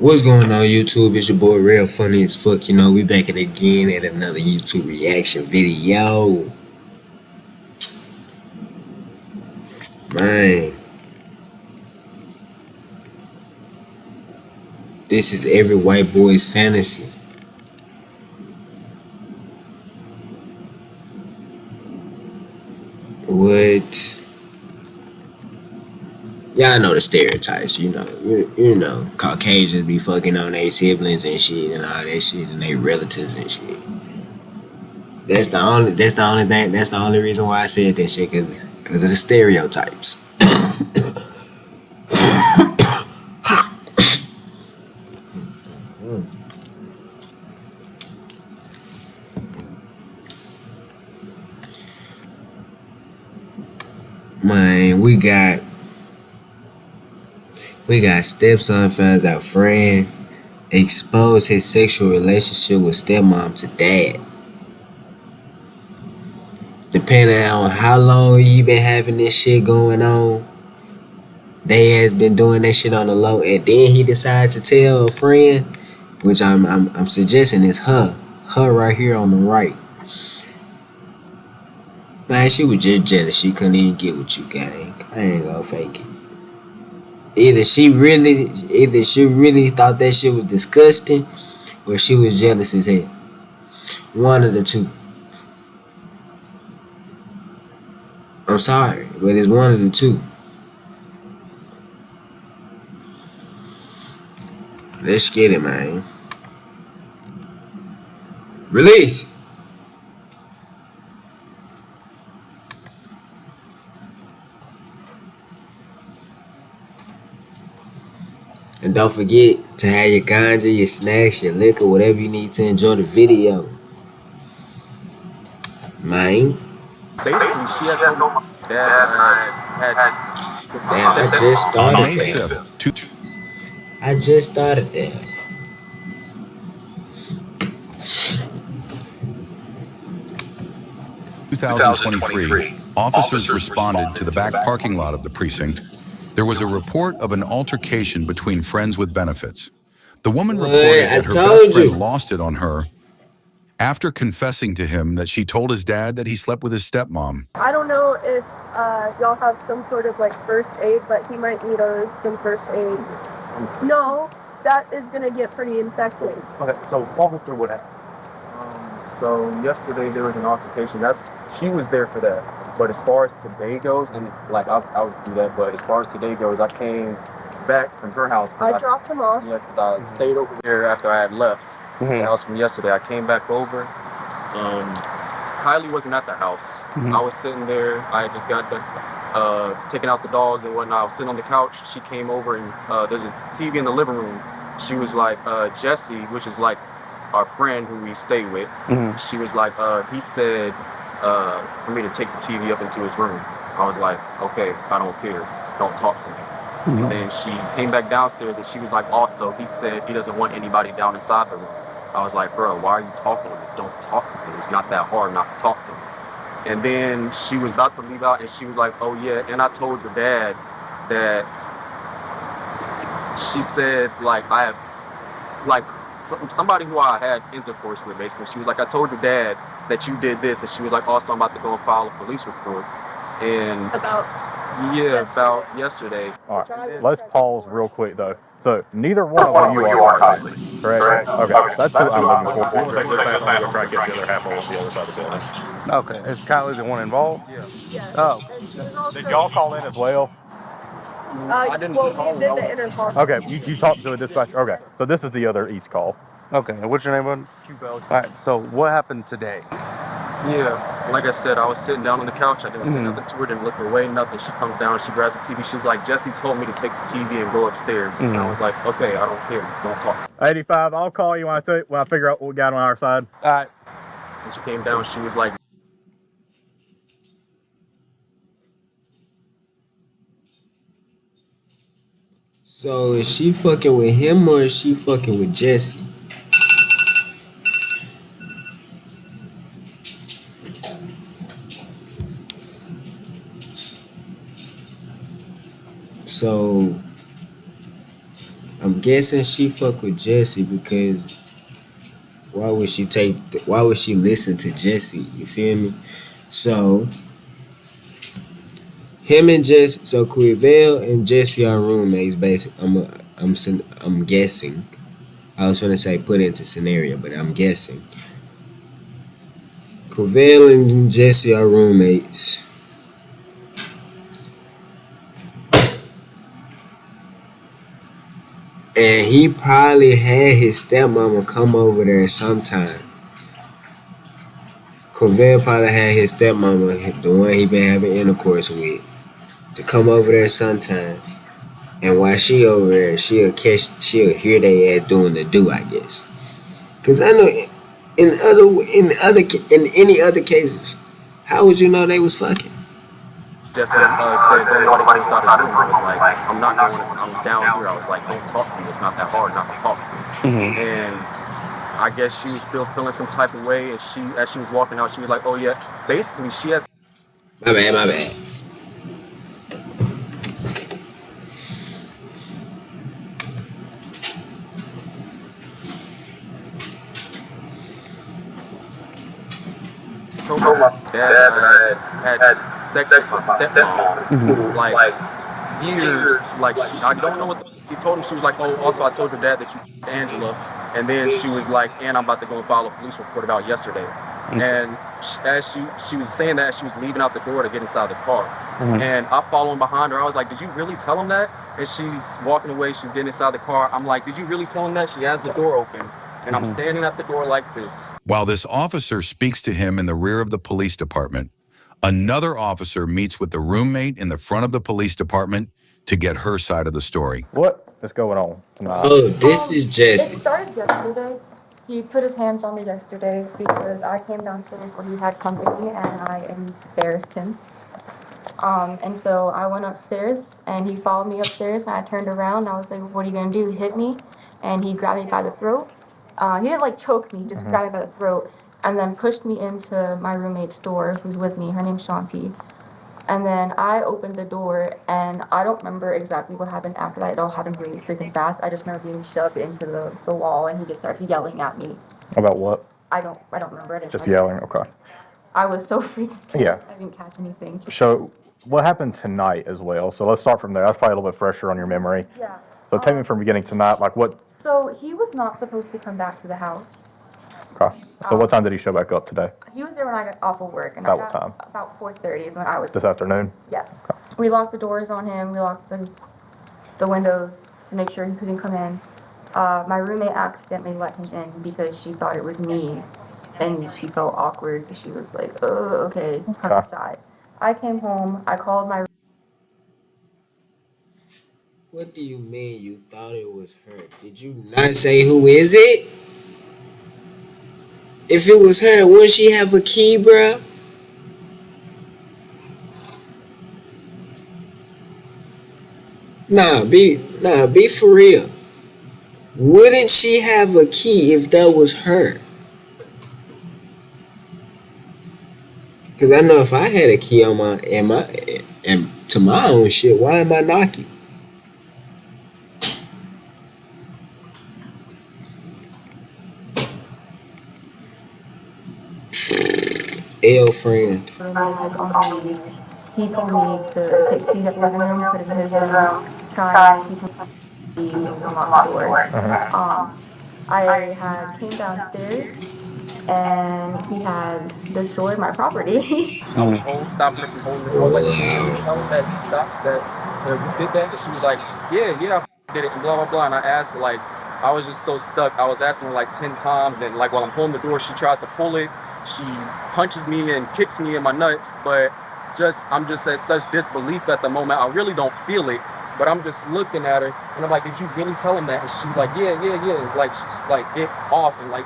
What's going on, YouTube? It's your boy Real Funny as fuck. We back at it again at another YouTube reaction video. Man, this is every white boy's fantasy. What? Y'all know the stereotypes, Caucasians be fucking on their siblings and shit and all that shit and their relatives and shit. That's the only reason why I said that shit, cause of the stereotypes. Man, we got stepson finds out friend exposed his sexual relationship with stepmom to dad. Depending on how long you been having this shit going on, they has been doing that shit on the low, and then he decided to tell a friend, which I'm suggesting is her right here on the right. Man, she was just jealous. She couldn't even get what you gang. I ain't gonna fake it. Either she really thought that shit was disgusting, or she was jealous as hell. One of the two. I'm sorry, but it's one of the two. Let's get it, man. Release. And don't forget to have your ganja, your snacks, your liquor, whatever you need to enjoy the video. Man. Basically, she had told my dad that I had took my Damn, I just On started May that. 5th, I just started that. 2023, officers responded to the back parking lot of the precinct. There was a report of an altercation between friends with benefits. The woman reported I that her best told friend you. lost it on her after confessing to him that she told his dad that he slept with his stepmom. I don't know if y'all have some sort of like first aid, but he might need some first aid. No, that is gonna get pretty infected. Okay, so walk me through what happened. So yesterday there was an altercation. She was there for that. But as far as today goes, and like I would do that. But as far as today goes, I came back from her house. I dropped him off. Yeah, because I stayed over there after I had left the house from yesterday. I came back over. Kylie wasn't at the house. I was sitting there. I had just got done taking out the dogs and whatnot. I was sitting on the couch. She came over and there's a TV in the living room. She was like, Jesse, which is like our friend who we stay with. She was like, he said for me to take the TV up into his room. I was like, okay, I don't care. Don't talk to me. And then she came back downstairs and she was like, also, he said he doesn't want anybody down inside the room. I was like, bro, why are you talking to me? Don't talk to me. It's not that hard not to talk to me. And then she was about to leave out and she was like, oh yeah, and I told your dad that she said like I have like somebody who I had intercourse with basically. She was like, I told your dad that you did this, and she was like, also I'm about to go and file a police report. And About yesterday. All right, let's pause real quick though. So neither one of you are Kylie, correct? Okay, that's who I'm looking for. You want to take this fast? I'm going to try to get the other half on the other side of the building. Okay, is Kylie the one involved? Yeah. yes. Oh, And she was also, did y'all call in as well? I didn't well, call we did the intercom. Okay, you talked to a dispatcher. Okay, so this is the other East call. Okay, and what's your name, bud? Q-Bell. All right, so what happened today? Yeah, like I said, I was sitting down on the couch. I didn't say nothing to her, didn't look her way, nothing. She comes down, she grabs the TV. She's like, Jesse told me to take the TV and go upstairs. And I was like, okay, I don't care. Don't talk to me. 85. I'll call you when I figure out what we got on our side. All right. When she came down, she was like, So is she fucking with him or is she fucking with Jesse? So I'm guessing she fuck with Jesse because why would she listen to Jesse? You feel me? So him and Jesse, so Quivell and Jesse are roommates. Basically, I'm guessing. I was gonna say put into scenario, but I'm guessing. Quivell and Jesse are roommates, and he probably had his stepmama come over there sometime. Quivell probably had his stepmama, the one he been having intercourse with, to come over there sometime. And while she over there, she'll hear they ass doing the do, I guess. Cause I know in any other cases, how would you know they was fucking? Jesse said, "Don't nobody come inside his room." I was like, "I'm not going. I'm down here." I was like, "Don't talk to me. It's not that hard not to talk to me." And I guess she was still feeling some type of way, and as she was walking out, she was like, "Oh yeah." Basically, she had My bad, my bad. told my dad that I had sex with my stepmom, like years. Like I don't know what she told him. She was like, "Oh, also I told your dad that you Angela," and then she was like, "And I'm about to go and file a police report about yesterday." And as she was saying that, she was leaving out the door to get inside the car, and I following behind her. I was like, "Did you really tell him that?" And she's walking away. She's getting inside the car. I'm like, "Did you really tell him that?" She has the door open, and I'm standing at the door like this. While this officer speaks to him in the rear of the police department, another officer meets with the roommate in the front of the police department to get her side of the story. What is going on tonight? Oh, this is It Jesse. started yesterday. He put his hands on me yesterday because I came downstairs where he had company and I embarrassed him. And so I went upstairs and he followed me upstairs and I turned around and I was like, "What are you gonna do? Hit me?" And he grabbed me by the throat. He didn't like choke me, he just grabbed me by the throat and then pushed me into my roommate's door who's with me. Her name's Shanti. And then I opened the door, and I don't remember exactly what happened after that. It all happened really freaking fast. I just remember being shoved into the wall, and he just starts yelling at me. About what? I don't remember. I didn't Just catch yelling. anything. Okay. I was so freaking scared. Yeah. I didn't catch anything. So what happened tonight as well? So let's start from there. That's probably a little bit fresher on your memory. Yeah. So take me from beginning tonight. Like what? So he was not supposed to come back to the house. Okay. So what time did he show back up today? He was there when I got off of work, and About what time? About 4:30 is when I was. This afternoon. Yes. We locked the doors on him. We locked the windows to make sure he couldn't come in. My roommate accidentally let him in because she thought it was me, and she felt awkward, so she was like, "Oh, okay, come inside." I came home. I called my. What do you mean you thought it was her? Did you not say who is it? If it was her, wouldn't she have a key, bruh? Be for real. Wouldn't she have a key if that was her? Cause I know if I had a key on and to my own shit, why am I knocking? L friend. Roommate was on her knees. He told me to take the keys out the living room, put it in his room, try and keep him and unlock the door. I had came downstairs and he had destroyed my property. I was stopping her from holding the door. I was like, "Did you really tell him that he stopped that you did that?" And she was like, "Yeah, I did it," and blah blah blah. And I asked her, like, I was just so stuck. I was asking her like 10 times, and like while I'm holding the door, she tries to pull it. She punches me and kicks me in my nuts, but I'm just at such disbelief at the moment. I really don't feel it, but I'm just looking at her, and I'm like, "Did you really tell him that?" And she's like, "Yeah." Like she's like, "Get off," and like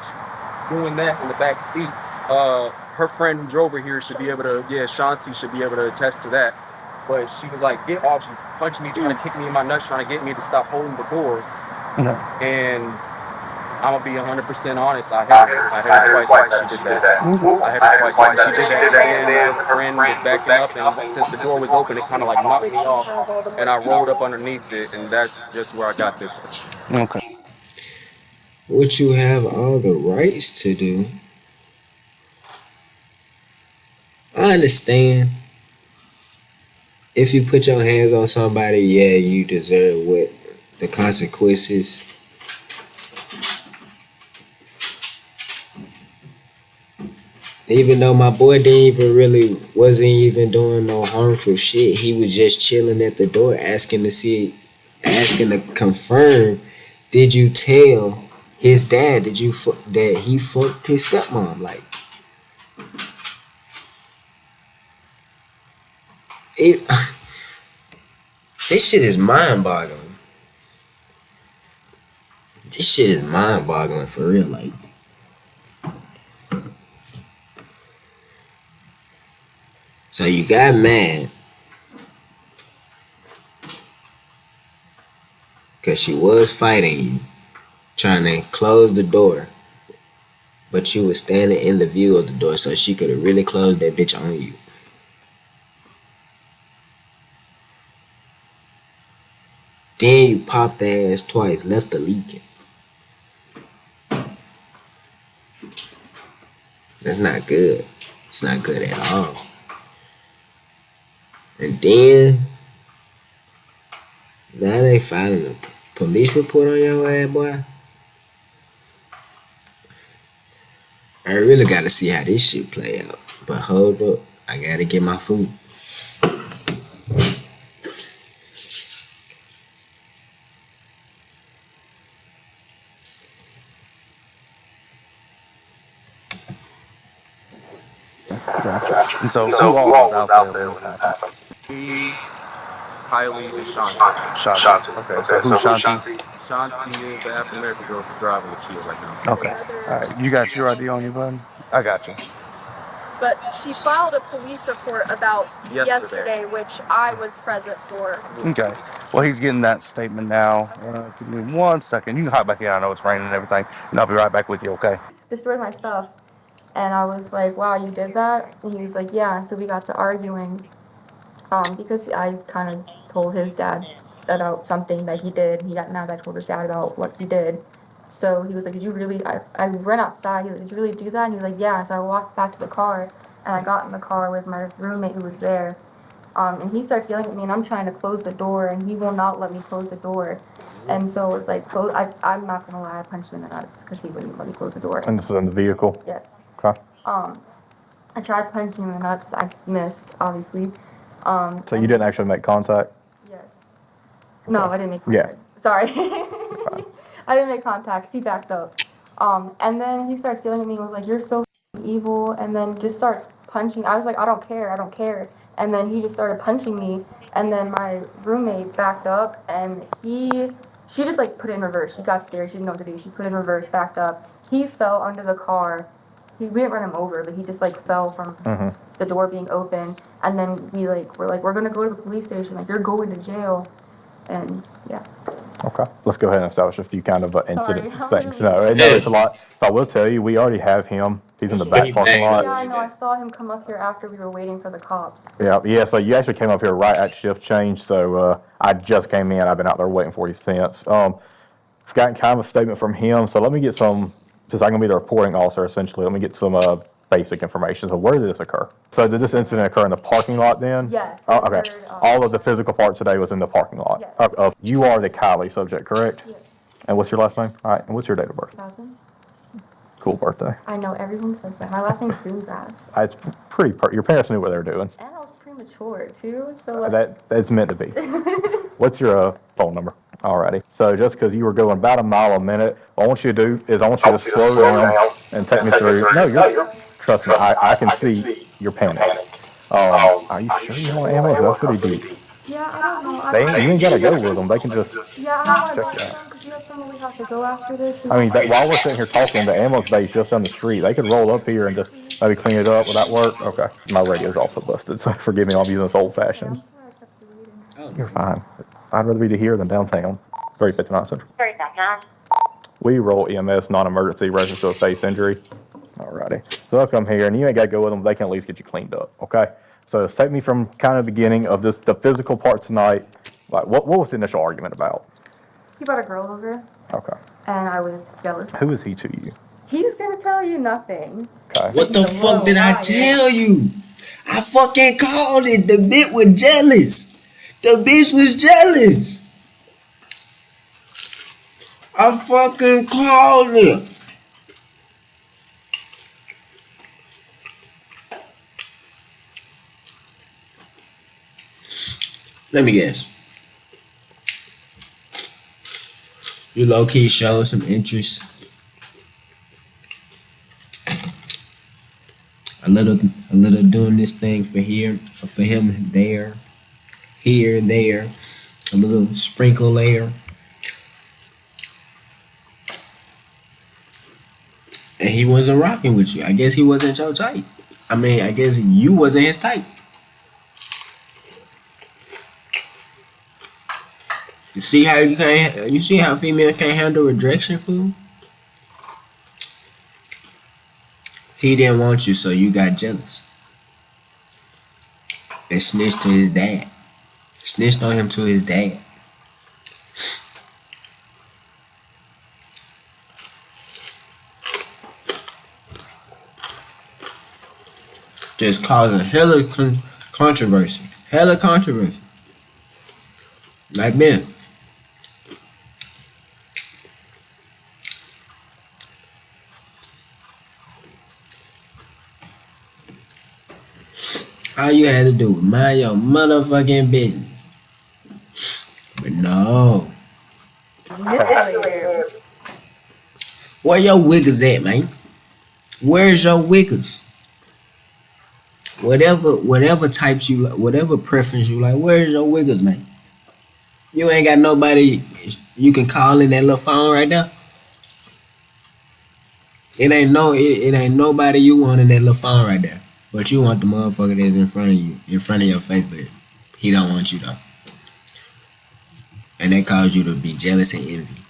doing that in the back seat. Her friend who drove her here should be able to, Shanti should be able to attest to that. But she was like, "Get off." She's punching me, trying to kick me in my nuts, trying to get me to stop holding the door. And I'm gonna be 100% honest. I hit her. I hit her twice after she did that. I hit her twice after she did that, and then the friend was backing up, and since the door was open, it kind of like knocked me off, and I rolled up underneath it, and that's just where I got this from. Okay. Which you have all the rights to do. I understand. If you put your hands on somebody, yeah, you deserve what the consequences. Even though my boy wasn't even doing no harmful shit. He was just chilling at the door asking to confirm, did you tell his dad that he fucked his stepmom? Like, it, this shit is mind boggling. This shit is mind boggling for real. Like, so you got mad because she was fighting you, trying to close the door, but you was standing in the view of the door, so she could have really closed that bitch on you. Then you popped the ass twice, left her leaking. That's not good. It's not good at all. And then now they filing a police report on your ass, boy. I really gotta see how this shit play out. But hold up, I gotta get my food. Gotcha. And so who all was out there when this happened? Me, Kylie, and Shanti. Shanti. Okay, so who's Shanti? Shanti is the African American girl who's driving the Kia right now. Okay. All right. You got your ID on you, bud? I got you. But she filed a police report about yesterday, which I was present for. Okay. Well, he's getting that statement now. Give me 1 second. You can hop back in. I know it's raining and everything, and I'll be right back with you. Okay. Destroyed my stuff. And I was like, wow, you did that? And he was like, yeah. And so we got to arguing because I kind of told his dad about something that he did. He got mad that I told his dad about what he did. So he was like, did you really? I ran outside. He was like, did you really do that? And he was like, yeah. And so I walked back to the car, and I got in the car with my roommate who was there. And he starts yelling at me, and I'm trying to close the door, and he will not let me close the door. And so it's like, I'm not gonna lie, I punched him in the nuts because he wouldn't let me close the door. And this is in the vehicle? Yes. Okay. I tried punching him in the nuts. I missed, obviously. So you didn't actually make contact? Yes. No, I didn't make Yeah. contact. Sorry. I didn't make contact 'cause he backed up. And then he starts yelling at me and was like, "You're so evil," and then just starts punching. I was like, "I don't care, I don't care." And then he just started punching me, and then my roommate backed up, and she just like put it in reverse. She got scared. She didn't know what to do. She put it in reverse, backed up. He fell under the car. We didn't run him over, but he just like fell from the door being open. And then we're like, we're gonna go to the police station. Like, you're going to jail. And yeah. Okay. Let's go ahead and establish a few kind of incident Sorry, things. No, it's a lot. So I will tell you, we already have him. He's in the back parking lot. Yeah, I know. I saw him come up here after we were waiting for the cops. Yeah. So you actually came up here right at shift change. So I just came in. I've been out there waiting for you since. I've gotten kind of a statement from him. So let me get some, because I'm going to be the reporting officer essentially. Let me get some basic information. So where did this occur? So did this incident occur in the parking lot then? Yes. Oh, okay. All of the physical part today was in the parking lot. Yes. You are the Kylie subject, correct? Yes. And what's your last name? All right. And what's your date of birth? 2000. Cool birthday. I know, everyone says that. My last name's Greengrass. It's pretty. Your parents knew what they were doing. And I was premature too, so That's meant to be. What's your phone number? Alrighty. So just because you were going about a mile a minute, what I want you to do is I want you to slow down and take me through. No, trust me, I can see your panic. Are you sure you want ammo? That's what he did. yeah, I don't know. You ain't gotta go with them. They can just Yeah, I don't want to check go you out. with them because you have somewhere we have to go after this. I mean, while we're sitting here talking, the ammo's base just down the street. They could roll up here and just maybe clean it up. Will that work? Okay. My radio's also busted, so forgive me. I'm using this old fashioned. I'm sorry I kept you waiting. You're fine. I'd rather be here than downtown. 359 Central. We roll EMS, non-emergency, register of face injury. Alrighty. So they'll come here, and you ain't got to go with them. They can at least get you cleaned up, okay? So take me from kind of the beginning of this, the physical part tonight. Like, what was the initial argument about? He brought a girl over, Okay. and I was jealous. Who is he to you? He's gonna tell you nothing. Okay. What the He's a fuck did I liar. tell you? I fucking called it. The bitch was jealous. The bitch was jealous. I fucking called it. Let me guess. You low key showed some interest. A little doing this thing for him there, here, there, a little sprinkle there. And he wasn't rocking with you. I guess he wasn't your type. I mean, I guess you wasn't his type. You see how you see how female can't handle rejection, fool? He didn't want you, so you got jealous. And snitched to his dad. Snitched on him to his dad. Just causing hella controversy. Hella controversy. Like, man. All you had to do was mind your motherfucking business. But no. Manipulator. Where your wiggers at, man? Where's your wiggers? Whatever types you like, whatever preference you like, where's your wiggers, man? You ain't got nobody you can call in that little phone right now. It ain't nobody you want in that little phone right there. But you want the motherfucker that's in front of you, in front of your face, but he don't want you though. And that causes you to be jealous and envy.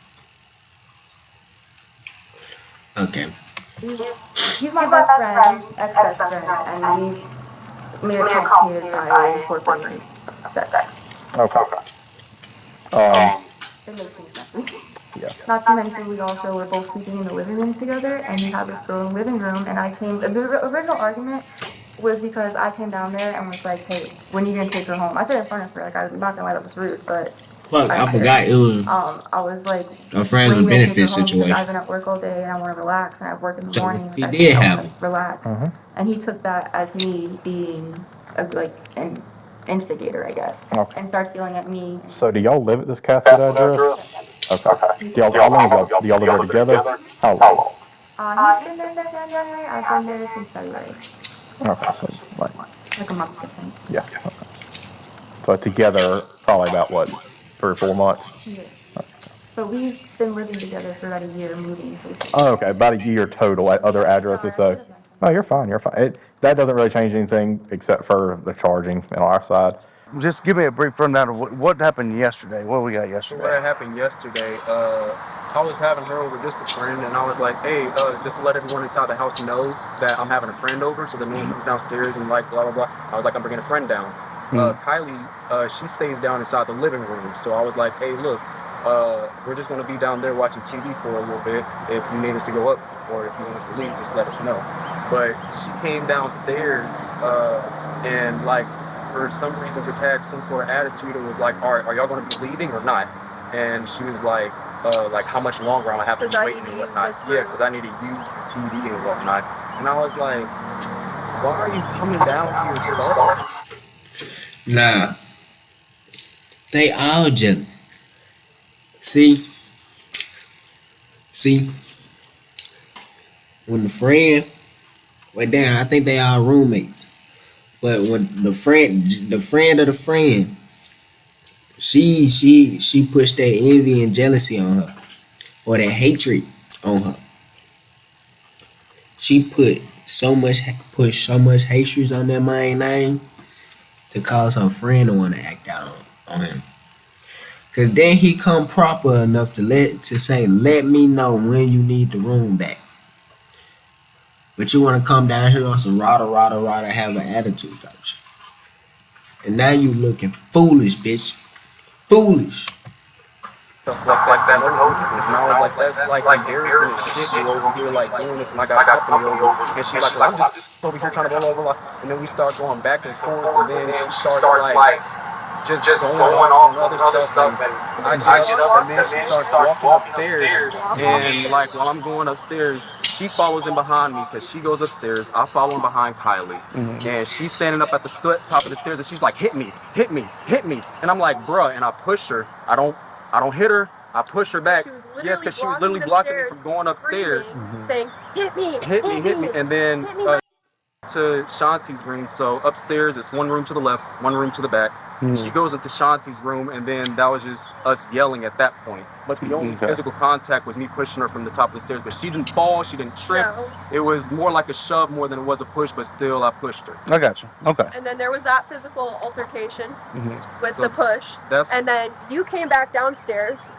Okay. He's my best friend, ex-best friend, and we made a complicated by incorporating sex. Okay. It makes things messy. Yeah. Not to mention, we also were both sleeping in the living room together, and he had this girl in the living room, and the original argument was because I came down there and was like, hey, when are you gonna take her home? I said in front of her, like, I'm not gonna lie, that was rude, but Fuck, I forgot it was I was like, a friends when with are you gonna take her benefits home? Because I've situation. been at work all day and I want to relax, and I work in the So morning. he I did don't have wanna him. relax, and he took that as me being like an instigator, I guess, Okay. and starts yelling at me. So do y'all live at this Catholic address? Okay. How long do y'all live there together? How long? He's been there since January. I've been there since February. Okay, so Like a month difference. yeah. Okay. So together, probably about what, 3 or 4 months? Yeah. But we've been living together for about a year, moving places. Oh, okay, about a year total at other addresses. So, no, you're fine. You're fine. That doesn't really change anything except for the charging on our side. Just give me a brief rundown of what happened yesterday. What we got So what yesterday? happened yesterday, I was having her over, just a friend, and I was like, hey, just to let everyone inside the house know that I'm having a friend over, so that no one comes downstairs and like blah blah blah. I was like, I'm bringing a friend down. Kylie, she stays down inside the living room, so I was like, hey, look, we're just gonna be down there watching TV for a little bit. If you need us to go up or if you want us to leave, just let us know. But she came downstairs and like for some reason just had some sort of attitude and was like, all right, are y'all going to be leaving or not? And she was like how much longer I'm going to have to wait and whatnot. Yeah, because I need to use the TV and whatnot. And I was like, why are you coming down here starting? Nah. They all jealous. See, when the friend, well, damn, I think they all roommates. But when the friend of the friend, she pushed that envy and jealousy on her, or that hatred on her. She pushed so much hatred on that main name to cause her friend to want to act out on him. Cause then he come proper enough to say, let me know when you need the room back. But you wanna come down here on some rada, have an attitude type shit. And now you looking foolish, bitch. Foolish. Stuff like that for no reasons. And I was like, that's like embarrassing as shit. You over here like doing this, and I got company over. And she's like, well, I'm just over here trying to roll over. And then we start going back and forth, and then she starts like just going off on other stuff, and I get up, and then she starts walking upstairs, and like while I'm going upstairs, she follows in behind me because she goes upstairs. I follow in behind Kylie, and she's standing up at the top of the stairs, and she's like, hit me, hit me, hit me, and I'm like, bruh, and I push her. I don't hit her. I push her back. Yes, because she was literally blocking me from going upstairs, saying, hit me, hit me, and then to Shanti's room. So upstairs, it's one room to the left, one room to the back. She goes into Shanti's room, and then that was just us yelling at that point. But the only physical contact was me pushing her from the top of the stairs. But she didn't fall, she didn't trip. No. It was more like a shove more than it was a push, but still I pushed her. I got you. Okay. And then there was that physical altercation with So the push. And then you came back downstairs,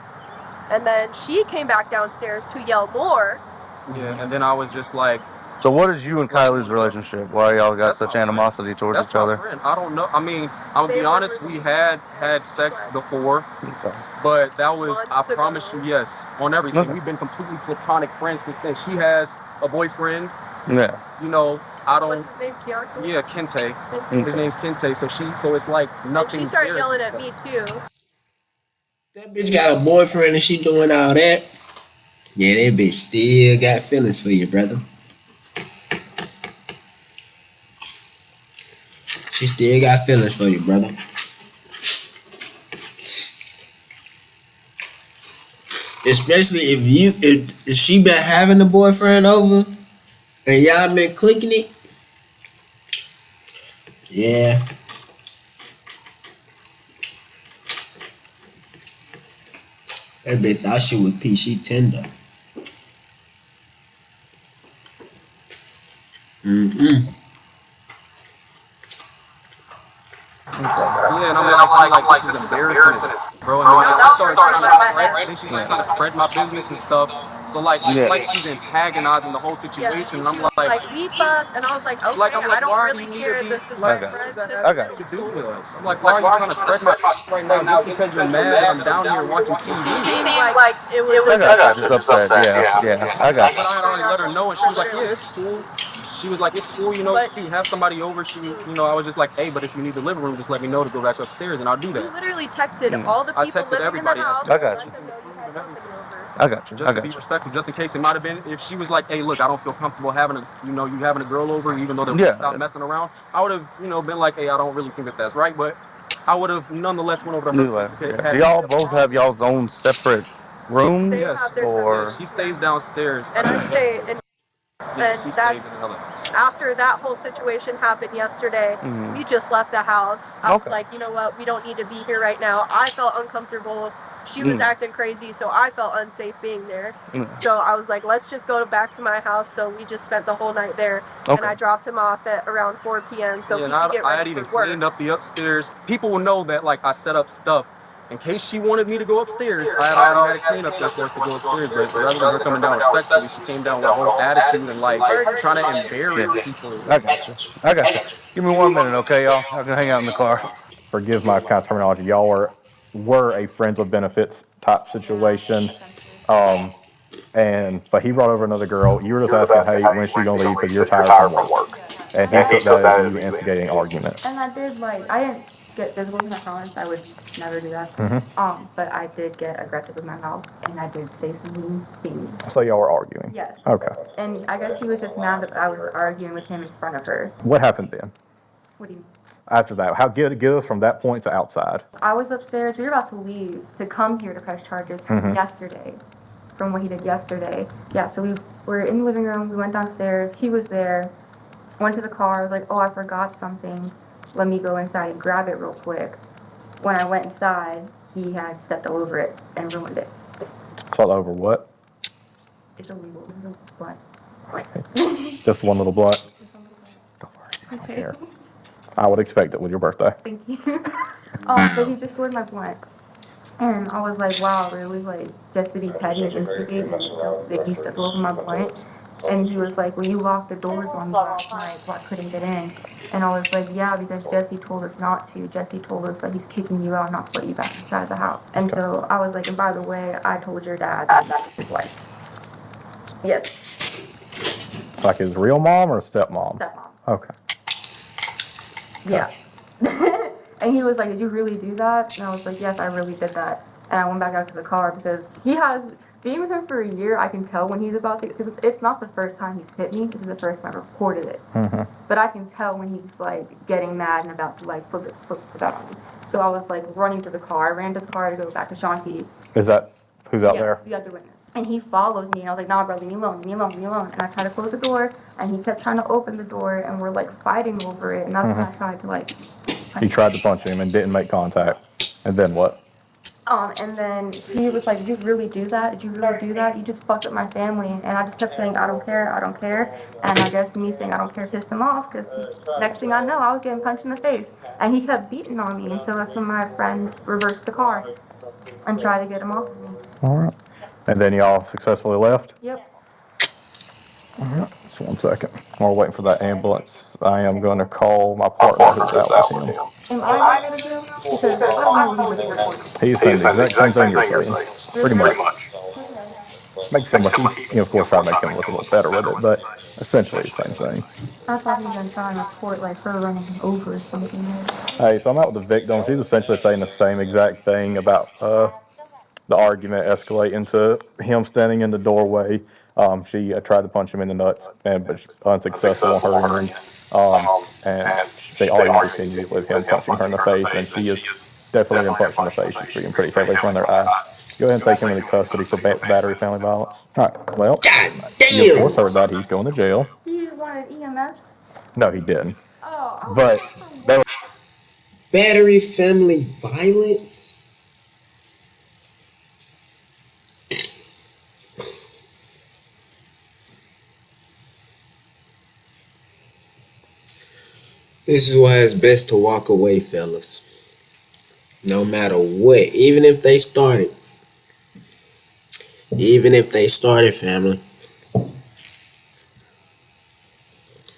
and then she came back downstairs to yell more. Yeah, and then I was just like, so what is you and Kylie's relationship? Why y'all got such animosity towards each other? Friend. I don't know. I mean, I'm gonna be honest. We had sex before, but that was, I promise you, yes, on everything. We've been completely platonic friends since then. She has a boyfriend. Yeah. You know, I don't. What's his name? Keontae? Yeah, Kente. His name's Kente. So it's like nothing. She started yelling at me too. That bitch got a boyfriend and she doing all that. Yeah, that bitch still got feelings for you, brother. She still got feelings for you, brother. Especially if she been having a boyfriend over and y'all been clicking it. Yeah. That bitch thought she was PC tender. Yeah, and I'm like, this is embarrassing, bro. And then she starts trying to spread my business and stuff. So like she's antagonizing the whole situation, and I'm like we fucked, and I was like, okay, I don't really care. This is my friends. I got you. I'm like, why are you trying to spread my right now just because you're mad that I'm down here watching TV? Like it was just upset. Yeah. I got you. But I had already let her know, and she was like, yeah, it's cool. She was like, it's cool, you know, if you have somebody over, I was just like, hey, but if you need the living room, just let me know to go back upstairs, and I'll do that. You literally texted all the people living in the house. I got you. I got you. Just to be respectful, just in case it might have been, if she was like, hey, look, I don't feel comfortable having you having a girl over, even though they stop messing around, I would have, been like, hey, I don't really think that's right, but I would have nonetheless went over to her. Do y'all both have y'all's own separate rooms? Yes. Or she stays downstairs. And I stay and that's after that whole situation happened yesterday. We just left the house. I was like, you know what? We don't need to be here right now. I felt uncomfortable. She was acting crazy, so I felt unsafe being there. So I was like, let's just go back to my house. So we just spent the whole night there, and I dropped him off at around 4 p.m. So he could get ready I had even cleaned up the upstairs. People will know that like I set up stuff. In case she wanted me to go upstairs, I had already had a cleanup stuff for us to go upstairs, but rather than her coming down respectfully, she came down with a whole attitude and like trying to embarrass people. I got you. Give me 1 minute, okay, y'all? I can hang out in the car. Forgive my kind of terminology. Y'all were a friends with benefits type situation. But he brought over another girl. You were just asking, hey, when's she gonna leave because you're tired from work? And he took that as you instigating argument. And I did I didn't get physical with my promise. I would never do that. But I did get aggressive with my mouth, and I did say some mean things. So y'all were arguing? Yes. Okay. And I guess he was just mad that I was arguing with him in front of her. What happened then? What do you mean? After that, get us from that point to outside. I was upstairs. We were about to leave to come here to press charges from yesterday, from what he did yesterday. Yeah, so we were in the living room. We went downstairs. He was there. Went to the car. I was like, oh, I forgot something. Let me go inside and grab it real quick. When I went inside, he had stepped all over it and ruined it. Stepped over what? It's a little blunt. Just one little blunt? Don't worry. Okay. Here. I would expect it with your birthday. Thank you. But he destroyed my blunt. And I was like, wow, really? Like, just to be petty and instigate and don't, like, you step over my blunt. And he was like, well, you locked the doors on me last night, so I couldn't get in. And I was like, yeah, because Jesse told us not to. Jesse told us that he's kicking you out, not to let you back inside the house. And so I was like, and by the way, I told your dad that that's his wife. Yes. Like his real mom or stepmom? Stepmom. Okay. Yeah. And he was like, did you really do that? And I was like, yes, I really did that. And I went back out to the car because he has, being with him for a year, I can tell when he's about to, because it's not the first time he's hit me. This is the first time I reported it. But I can tell when he's like getting mad and about to like flip it out on me. So I was like running to the car. I ran to the car to go back to Shanti. Is that who's out there? The other witness. And he followed me, and I was like, nah, bro, leave me alone, leave me alone, leave me alone. And I tried to close the door, and he kept trying to open the door, and we're like fighting over it. And that's when I tried to like You tried to punch him and didn't make contact. And then what? And then he was like, did you really do that? Did you really do that? You just fucked up my family. And I just kept saying, I don't care, I don't care. And I guess me saying I don't care pissed him off because next thing I know, I was getting punched in the face. And he kept beating on me. And so that's when my friend reversed the car and tried to get him off of me. All right. And then y'all successfully left? Yep. All right. Just 1 second. While we're waiting for that ambulance, I am going to call my partner who's out with him. Am I gonna go to jail? Because I don't know what he was reporting. He's saying the exact same thing you're saying. Pretty much. Makes him look, you of course, try to make him look a little better with it, but essentially the same thing. I thought he was gonna try and report like her running him over or something. Hey, so I'm out with the victim. She's essentially saying the same exact thing about the argument escalating to him standing in the doorway. She tried to punch him in the nuts, but unsuccessful on her end. And the argument continued with him punching her in the face, and she is definitely been punched in the face. She's being pretty heavily from their eye. Go ahead and take him into custody for battery, family violence. All right. Well, you of course heard that he's going to jail. He wanted EMS. No, he didn't. Oh, But they were Battery family violence? This is why it's best to walk away, fellas. No matter what. Even if they started. Even if they started, family.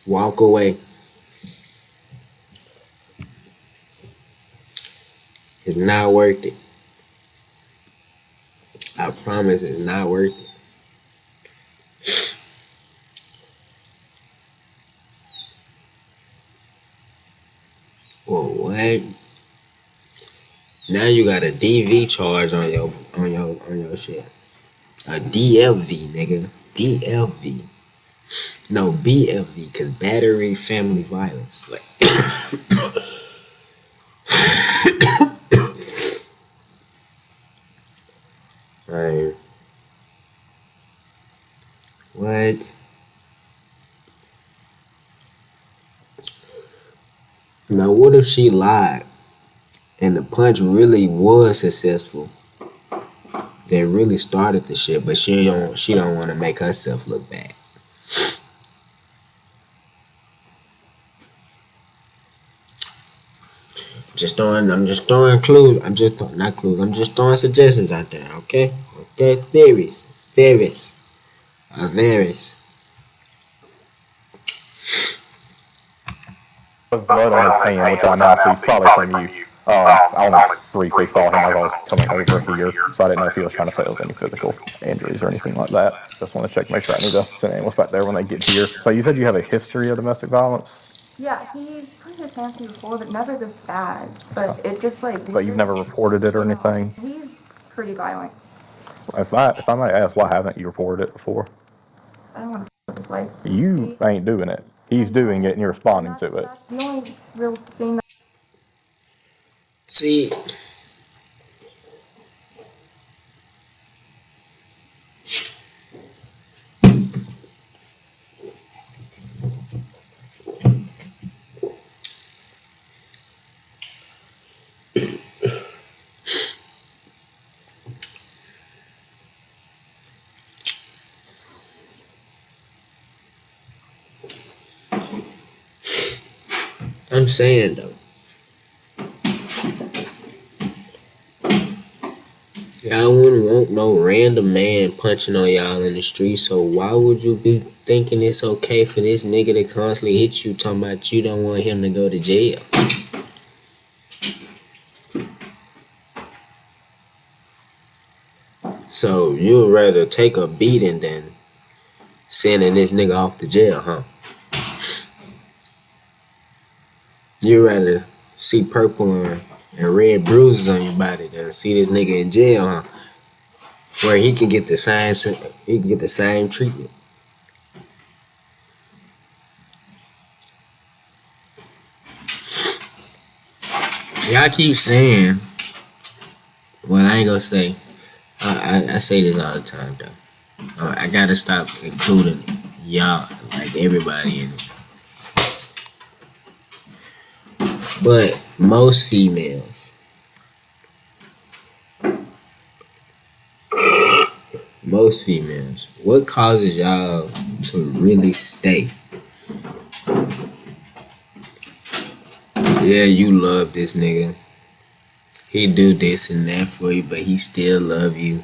Walk away. It's not worth it. I promise it's not worth it. Well, what? Now you got a DV charge on your shit. A DLV, nigga. DLV. No, BLV, cause battery family violence. Like Alright. What? Now what if she lied and the punch really was successful? They really started the shit, but she don't want to make herself look bad. I'm just throwing clues. Not clues. I'm just throwing suggestions out there. Okay. Theories. Theories. blood on his hand, which I now see is probably from you. I only briefly saw him as I was coming over here, so I didn't know if he was trying to say there was any physical injuries or anything like that. Just want to check, make sure I need to send an ambulance back there when they get here. So you said you have a history of domestic violence? Yeah, he's put his hands on me before, but never this bad. But it just like. But you've never reported it or anything? He's pretty violent. If I might ask, why haven't you reported it before? I don't want to fuck his life. You ain't doing it. He's doing it and you're responding to it. That's the only real thing that. See, I'm saying though, Y'all wouldn't want no random man punching on y'all in the street, so why would you be thinking it's okay for this nigga to constantly hit you talking about you don't want him to go to jail? So you'd rather take a beating than sending this nigga off to jail, huh? You'd rather see purple and red bruises on your body than see this nigga in jail, huh? Where he can get the same treatment. Y'all keep saying, well, I ain't gonna say. I say this all the time though. I gotta stop including y'all, like everybody in it. But most females, what causes y'all to really stay? Yeah, you love this nigga. He do this and that for you, but he still love you.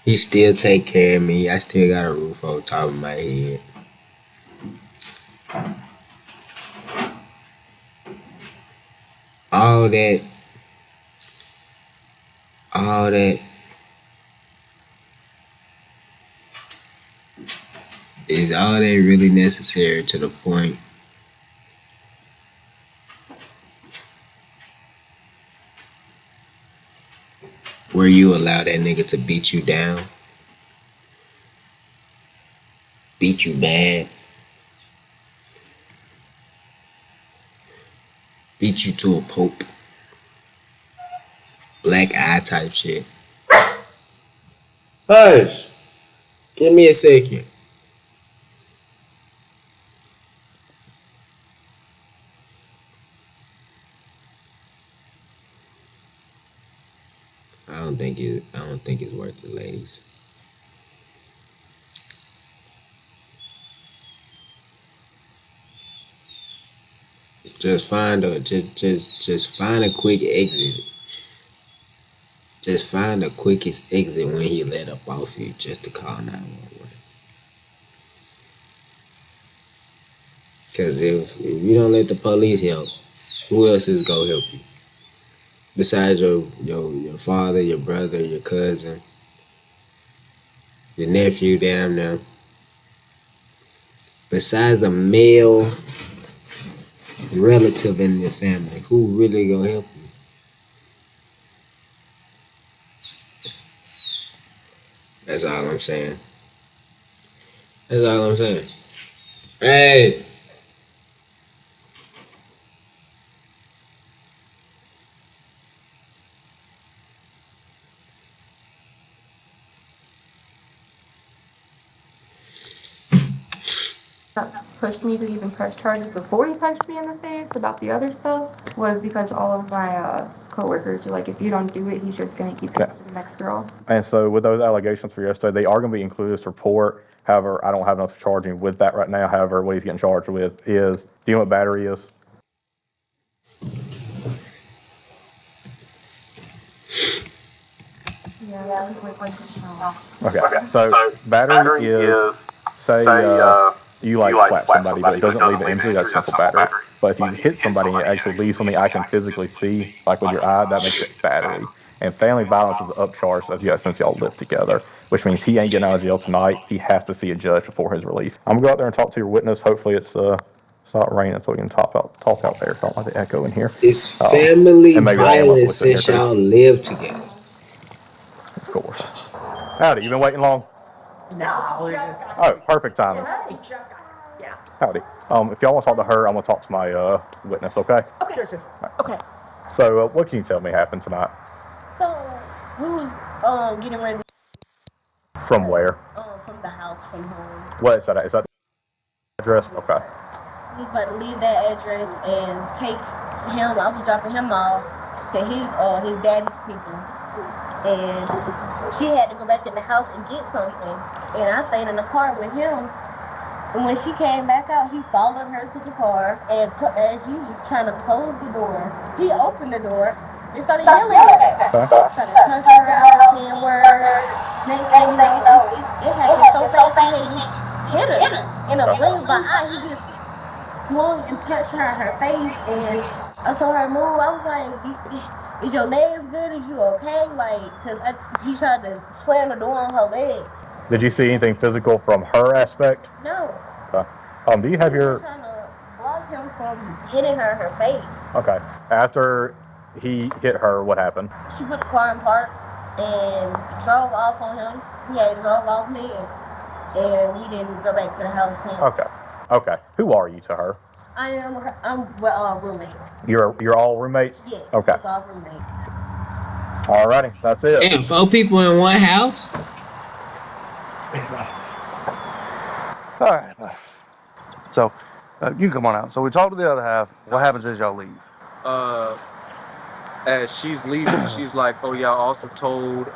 He still take care of me. I still got a roof over top of my head. All that, all that is all that really necessary to the point where you allow that nigga to beat you down, beat you bad, beat you to a pulp, black eye type shit. Hush! Give me a second. I don't think it's worth it, ladies. Just find a quick exit. Just find the quickest exit when he let up off you just to call 911. Cause if you don't let the police help, who else is gonna help you? Besides your father, your brother, your cousin, your nephew down there. Besides a male relative in your family, who really gonna help you? That's all I'm saying. That's all I'm saying. Hey! That pushed me to even press charges before he punched me in the face about the other stuff was because all of my coworkers were like, if you don't do it, he's just gonna keep it to the next girl. And so with those allegations for yesterday, they are going to be included in this report. However, I don't have enough to charge him with that right now. However, what he's getting charged with is, do you know what battery is? Yeah, Okay, so battery is, say you like slap somebody, but it doesn't leave an injury, that's simple battery. But if you hit somebody and it actually leaves something I can physically see, like with your eye, that makes it battery. And family violence is upcharged since y'all live together, which means he ain't getting out of jail tonight. He has to see a judge before his release. I'm gonna go out there and talk to your witness. Hopefully it's not raining, so we can talk out there. Don't let the echo in here. It's family And maybe the ambulance will violence listen here since too. y'all live together. Of course. Howdy, you been waiting long? Oh, perfect timing. Yeah. Howdy. If y'all want to talk to her, I'm gonna talk to my witness. Okay. Okay. Okay. So, what can you tell me happened tonight? So we was getting ready From where? from the house from home. What is that? Is that the address? Okay. We was about to leave that address and take him. I was dropping him off to his daddy's people, and she had to go back in the house and get something. And I stayed in the car with him. And when she came back out, he followed her to the car, and as he was trying to close the door, he opened the door They started yelling at her. Started cussing her out, saying words. Next thing you know, it happened so fast. He had just hit her in a blink of an eye. He just swung and punched her in her face, and I told her move. I was like, "Is your legs good? Is you okay?" Like, cause he tried to slam the door on her legs. Did you see anything physical from her aspect? No. Okay. Do you She have was your just trying to block him from hitting her in her face. okay? After he hit her, what happened? She put the car in park and drove off on him. He had drove off me, and we didn't go back to the house since. Okay. Okay. Who are you to her? We're all roommates. You're all roommates? Yes. Okay. It's all roommates. Alrighty, that's it. Damn, 4 people in one house. All right. So you can come on out. So we talked to the other half. What happens is y'all leave. As she's leaving, she's like, "Oh yeah, I also told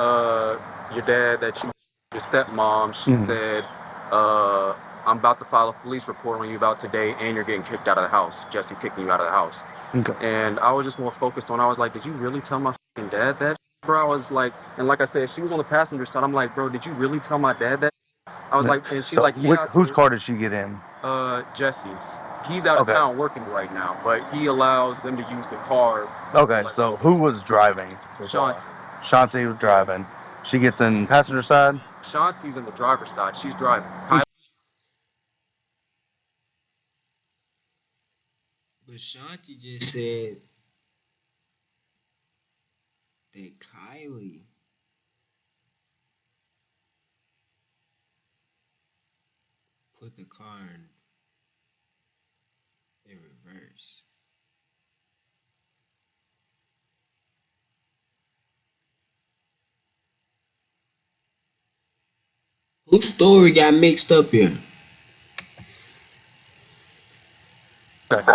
your dad that your stepmom." She said, "I'm about to file a police report on you about today, and you're getting kicked out of the house. Jesse's kicking you out of the house." Okay. And I was just more focused on. I was like, "Did you really tell my fucking dad that, bro?" I was like, and like I said, she was on the passenger side. I'm like, "Bro, did you really tell my dad that?" I was like, and she's So like, "Yeah." whose car did she get in? Jesse's. He's out of town working right now, but he allows them to use the car. Okay, so who was driving? Shanti. Shanti was driving. She gets in passenger side. Shanti's in the driver's side. She's driving. But Shanti just said that Kylie put the car in reverse. Whose story got mixed up here? Okay, so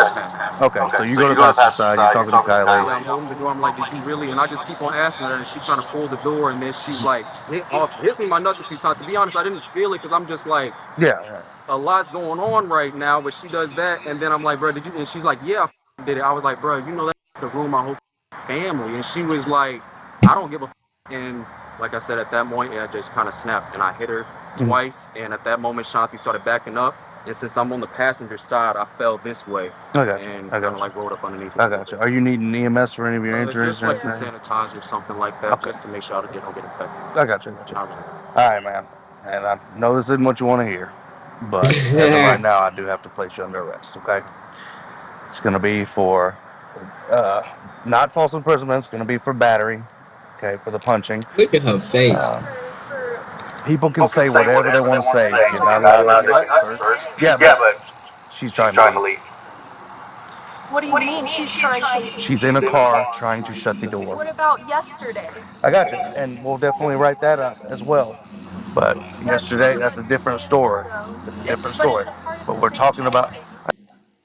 you go to the passenger side. You're talking to Kylie. Yeah, I'm holding the door. I'm like, "Did you really?" And I just keep on asking her, and she's trying to pull the door, and then she's like, hits me in my nuts a few times. To be honest, I didn't feel it because I'm just like, Yeah. a lot's going on right now. But she does that, and then I'm like, "Bro, did you?" And she's like, "Yeah, I did it." I was like, "Bro, you know that to ruin my whole family." And she was like, "I don't give a." And like I said, at that point, I just kind of snapped, and I hit her twice. And at that moment, Shanti started backing up. And since I'm on the passenger side, I fell this way. And kind of like rolled up underneath. I got you. Are you needing EMS for any of your injuries? Just like some sanitizer or something like that, just to make sure I don't get infected. I got you. All right, man. And I know this isn't what you want to hear, but as of right now, I do have to place you under arrest. Okay. It's going to be for not false imprisonment. It's going to be for battery. Okay, for the punching. Look at her face. People can say whatever they want to say. You're not allowed to get experts. Yeah, but she's trying to leave. What do you mean she's trying to leave? She's in a car trying to shut the door. What about yesterday? I got you, and we'll definitely write that up as well. But yesterday, that's a different story. It's a different story. But we're talking about.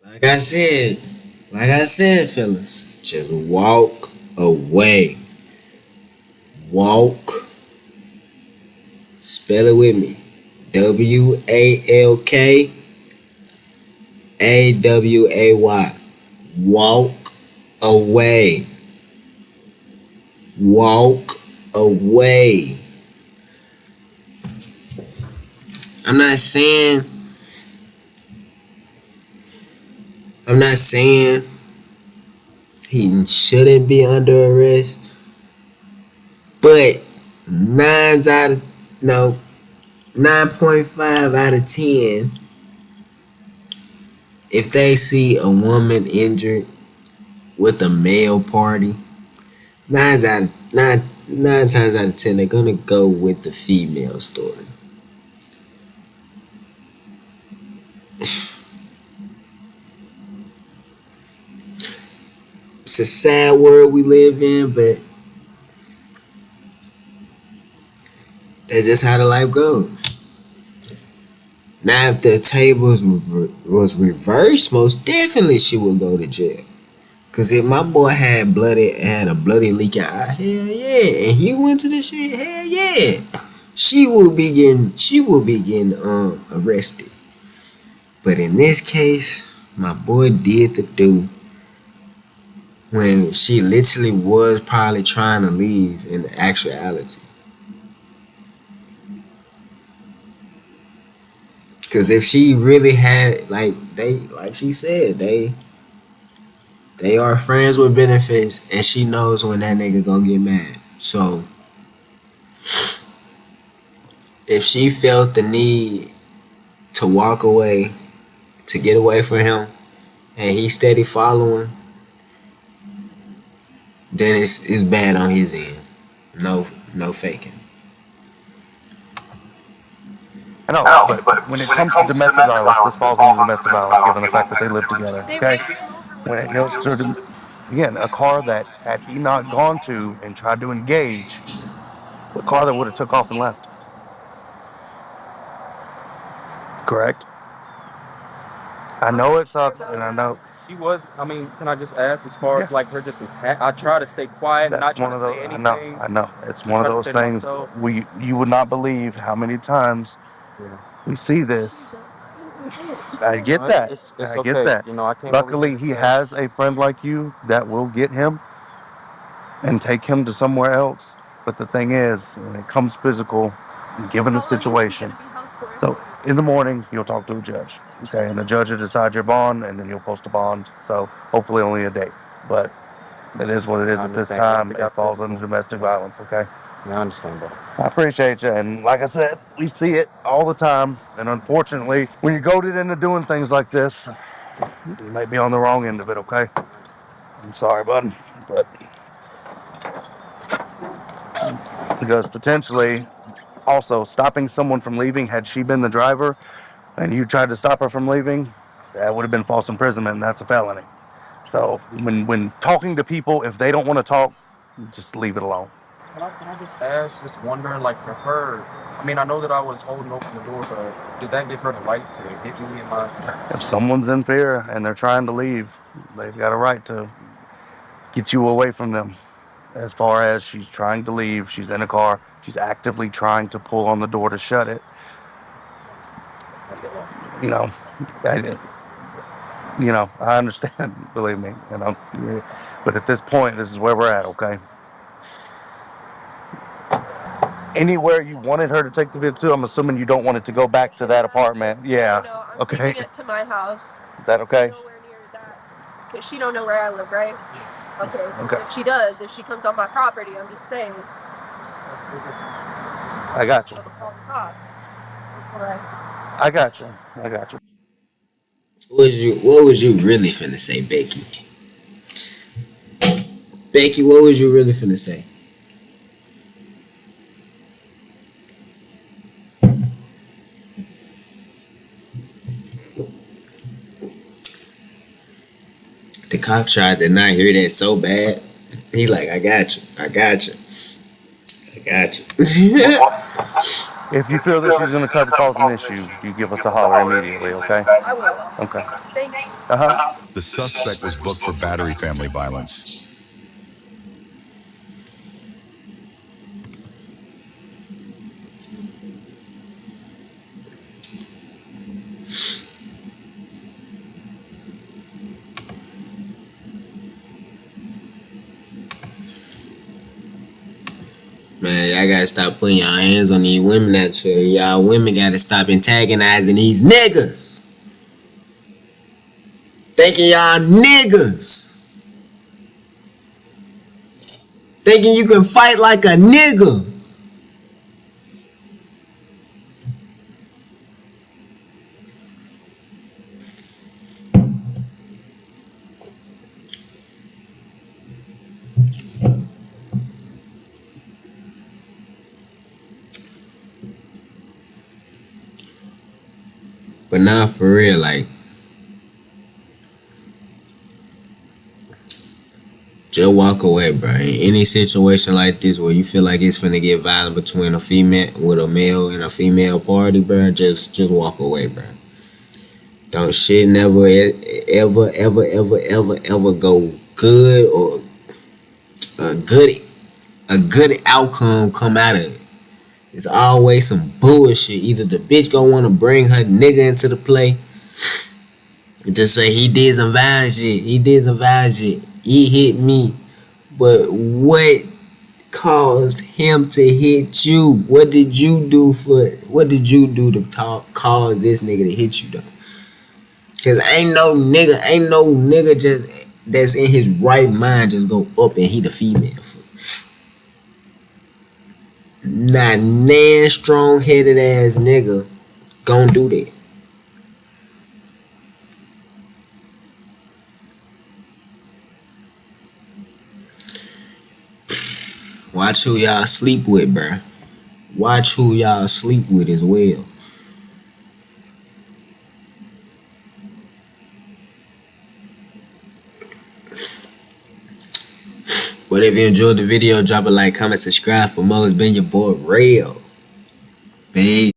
Like I said, fellas, just walk away. Walk. Spell it with me. WALKAWAY. Walk away. Walk away. I'm not saying he shouldn't be under arrest, but 9.5 out of 10, if they see a woman injured with a male party, nine times out of 10 they're gonna go with the female story. It's a sad world we live in, but that's just how the life goes. Now, if the tables was reversed, most definitely she would go to jail. Cause if my boy had a bloody leaking eye, hell yeah, and he went to the shit, hell yeah, she will be getting arrested. But in this case, my boy did the do. when she literally was probably trying to leave in actuality. Because if she really had, like she said, they are friends with benefits, and she knows when that nigga gonna get mad. So if she felt the need to walk away, to get away from him, and he steady following, then it's bad on his end. No faking. I know, but when it comes to domestic violence, this falls under domestic violence, given the fact that they live together. Okay, when it goes to again a car that had he not gone to and tried to engage, the car that would have took off and left. Correct. I know it sucks, and I know She was. I mean, can I just ask, as far as like her just attack? I try to stay quiet, not that's try one to of say those. anything. I know. It's I one of try to those stay to things. myself. You would not believe how many times Yeah. we see this. I No, get that. it's I get okay. that. You know, I came over here Luckily, to he say. has a friend like you that will get him and take him to somewhere else. But the thing is, when it comes physical, given the situation, so in the morning you'll talk to a judge, okay, and the judge will decide your bond, and then you'll post a bond. So hopefully only a day, but it is what it is I at this understand. Once time. it It got falls physical. under domestic violence, okay? Yeah, I understand that. I appreciate you, and like I said, we see it all the time, and unfortunately, when you're goaded into doing things like this, you might be on the wrong end of it, okay? I'm sorry, bud, but because potentially also stopping someone from leaving, had she been the driver and you tried to stop her from leaving, that would have been false imprisonment, and that's a felony. So when talking to people, if they don't want to talk, just leave it alone. Can I just ask, just wondering, like for her, I mean, I know that I was holding open the door, but did that give her the right to hit me in my? If someone's in fear and they're trying to leave, they've got a right to get you away from them. As far as she's trying to leave, she's in a car, she's actively trying to pull on the door to shut it. You know, I, I understand. Believe me, But at this point, this is where we're at. Okay. Anywhere you wanted her to take the vehicle to, I'm assuming you don't want it to go back to that apartment. Yeah. No, I'm Okay. taking it to my house. Is that okay? Nowhere near that. Because she don't know where I live, right? Okay. Okay. If she does, if she comes on my property, I'm just saying. I got you. Call the cops. Alright. I got you. I got you. What was you really finna say, Becky? Becky, what was you really finna say? The cop tried to not hear that so bad. He like, I got you. I got you. I got you. If you feel that she's going to try to cause an issue, you give us a holler immediately, okay? I will. Okay. Thank you. Uh-huh. The suspect was booked for battery family violence. Man, y'all gotta stop putting y'all hands on these women out here. Y'all women gotta stop antagonizing these niggas. Thinking y'all niggas. Thinking you can fight like a nigga. But not for real, like, just walk away, bro. In any situation like this where you feel like it's finna get violent between a female with a male and a female party, bro, just walk away, bro. Don't shit never ever go good, or a good outcome come out of it. It's always some bullshit. Either the bitch gonna wanna bring her nigga into the play and just say he did some violent shit. He hit me. But what caused him to hit you? What did you do to cause this nigga to hit you though? Cause ain't no nigga just that's in his right mind just go up and hit a female. Not nan strong headed ass nigga gon' do that. Watch who y'all sleep with, bruh. Watch who y'all sleep with as well. But if you enjoyed the video, drop a like, comment, subscribe for more. It's been your boy Rell. Peace.